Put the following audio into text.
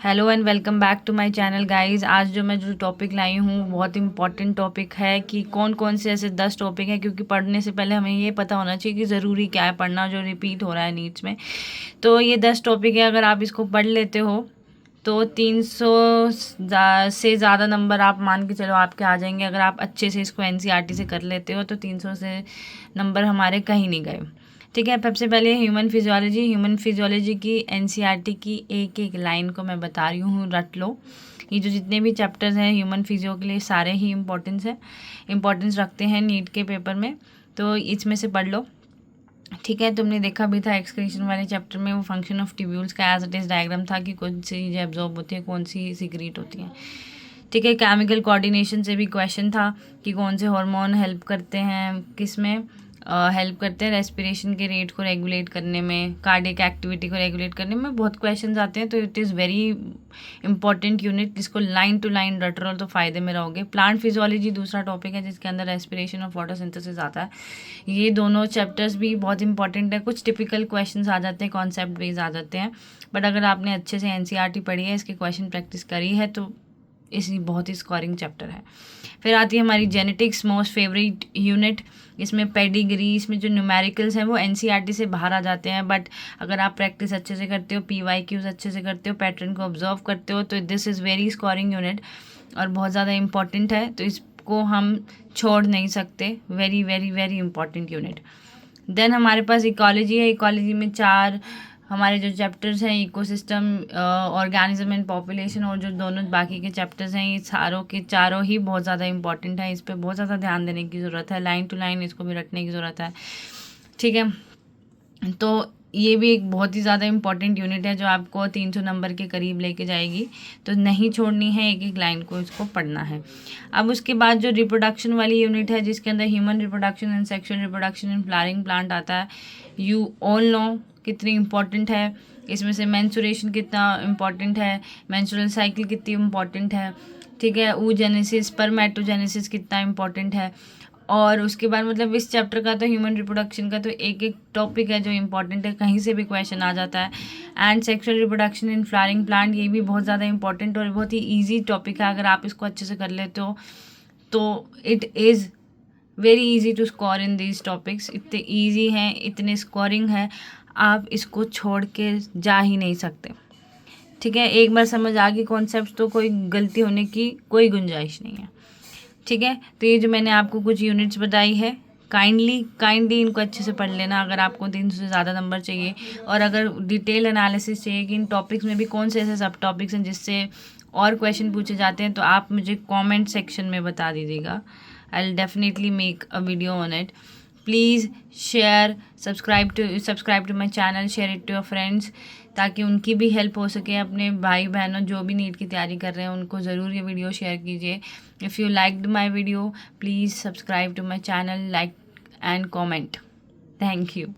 Hello and welcome back to my channel guys. आज जो topic लाई हूँ बहुत इंपॉर्टेंट टॉपिक है कि कौन कौन से ऐसे 10 टॉपिक हैं, क्योंकि पढ़ने से पहले हमें ये पता होना चाहिए कि ज़रूरी क्या है पढ़ना, जो रिपीट हो रहा है नीड्स में। तो ये 10 टॉपिक है, अगर आप इसको पढ़ लेते हो तो 300 से ज़्यादा नंबर आप मान के चलो आपके आ जाएंगे। अगर आप अच्छे से इसको एनसीईआरटी से कर लेते हो तो 300 से नंबर हमारे कहीं नहीं गए। ठीक है, सबसे पहले ह्यूमन फिजियोलॉजी की एनसीईआरटी की एक एक लाइन को मैं बता रही हूँ, रट लो। ये जो जितने भी चैप्टर्स हैं ह्यूमन फिजियो के लिए सारे ही इम्पोर्टेंस रखते हैं नीट के पेपर में, तो इसमें से पढ़ लो। ठीक है, तुमने देखा भी था एक्सक्रीशन वाले चैप्टर में, वो फंक्शन ऑफ ट्यूब्यूल्स का एज इट इज डायग्राम था कि कौन सी चीज़ें एब्जॉर्ब होती है, कौन सी सीक्रेट होती हैं। ठीक है, केमिकल कोऑर्डिनेशन से भी क्वेश्चन था कि कौन से हार्मोन हेल्प करते हैं, किस में हेल्प करते हैं रेस्पिरेशन के रेट को रेगुलेट करने में, कार्डियक एक्टिविटी को रेगुलेट करने में, बहुत क्वेश्चंस आते हैं। तो it is very important unit, जिसको लाइन टू लाइन रट रहे हो तो फ़ायदे में रहोगे। प्लांट फिजियोलॉजी दूसरा टॉपिक है जिसके अंदर रेस्पिरेशन और फोटोसिंथेसिस आता है। ये दोनों चैप्टर्स भी बहुत इंपॉर्टेंट है। कुछ टिपिकल क्वेश्चंस आ जाते हैं, कॉन्सेप्ट बेस्ड आ जाते हैं, बट अगर आपने अच्छे से एनसीईआरटी पढ़ी है, इसके क्वेश्चन प्रैक्टिस करी है, तो इसी बहुत ही स्कोरिंग चैप्टर है। फिर आती है हमारी जेनेटिक्स, मोस्ट फेवरेट यूनिट। इसमें पेडिग्री, इसमें जो न्यूमेरिकल्स हैं वो एनसीईआरटी से बाहर आ जाते हैं, बट अगर आप प्रैक्टिस अच्छे से करते हो, पीवाईक्यूज अच्छे से करते हो, पैटर्न को ऑब्जर्व करते हो, तो this is very scoring unit और बहुत ज़्यादा इंपॉर्टेंट है, तो इसको हम छोड़ नहीं सकते। Very very very important unit. Then हमारे पास इकोलॉजी है। इकोलॉजी में 4 हमारे जो चैप्टर्स हैं, इकोसिस्टम, ऑर्गेनिज्म एंड पॉपुलेशन, और जो दोनों बाकी के चैप्टर्स हैं, ये चारों के चारों ही बहुत ज़्यादा इंपॉर्टेंट है। इस पर बहुत ज़्यादा ध्यान देने की ज़रूरत है, लाइन टू लाइन इसको भी रटने की ज़रूरत है। ठीक है, तो ये भी एक बहुत ही ज़्यादा इंपॉर्टेंट यूनिट है जो आपको 300 नंबर के करीब लेके जाएगी, तो नहीं छोड़नी है, एक एक लाइन को इसको पढ़ना है। अब उसके बाद जो रिप्रोडक्शन वाली यूनिट है, जिसके अंदर human reproduction and sexual reproduction in flowering plant आता है, यू ऑल नो कितनी इंपॉर्टेंट है। इसमें से मेंस्ट्रुएशन कितना इंपॉर्टेंट है, मेंस्ट्रुअल साइकिल कितनी इंपॉर्टेंट है। ठीक है, oogenesis, स्पर्मेटोजेनेसिस कितना इंपॉर्टेंट है। और उसके बाद मतलब इस चैप्टर का तो ह्यूमन रिप्रोडक्शन का तो एक एक टॉपिक है जो इंपॉर्टेंट है, कहीं से भी क्वेश्चन आ जाता है। And sexual reproduction in flowering plant, ये भी बहुत ज़्यादा इंपॉर्टेंट और बहुत ही ईजी टॉपिक है। अगर आप इसको अच्छे से कर लेते हो तो it is very easy to score in these topics. इतने ईजी हैं, इतने स्कोरिंग है, आप इसको छोड़ के जा ही नहीं सकते। ठीक है, एक बार समझ आ गई कॉन्सेप्ट तो कोई गलती होने की कोई गुंजाइश नहीं है। ठीक है, तो ये जो मैंने आपको कुछ यूनिट्स बताई है, काइंडली इनको अच्छे से पढ़ लेना अगर आपको 300 से ज़्यादा नंबर चाहिए। और अगर डिटेल एनालिसिस चाहिए कि इन टॉपिक्स में भी कौन से ऐसे सब टॉपिक्स हैं जिससे और क्वेश्चन पूछे जाते हैं, तो आप मुझे कमेंट सेक्शन में बता दीजिएगा। I will definitely make a video on it. Please share, subscribe to my channel, share it to your friends, ताकि उनकी भी हेल्प हो सके। अपने भाई बहनों जो भी नीट की तैयारी कर रहे हैं उनको ज़रूर ये वीडियो शेयर कीजिए। If you liked my video, please subscribe to my channel, like and comment. Thank you.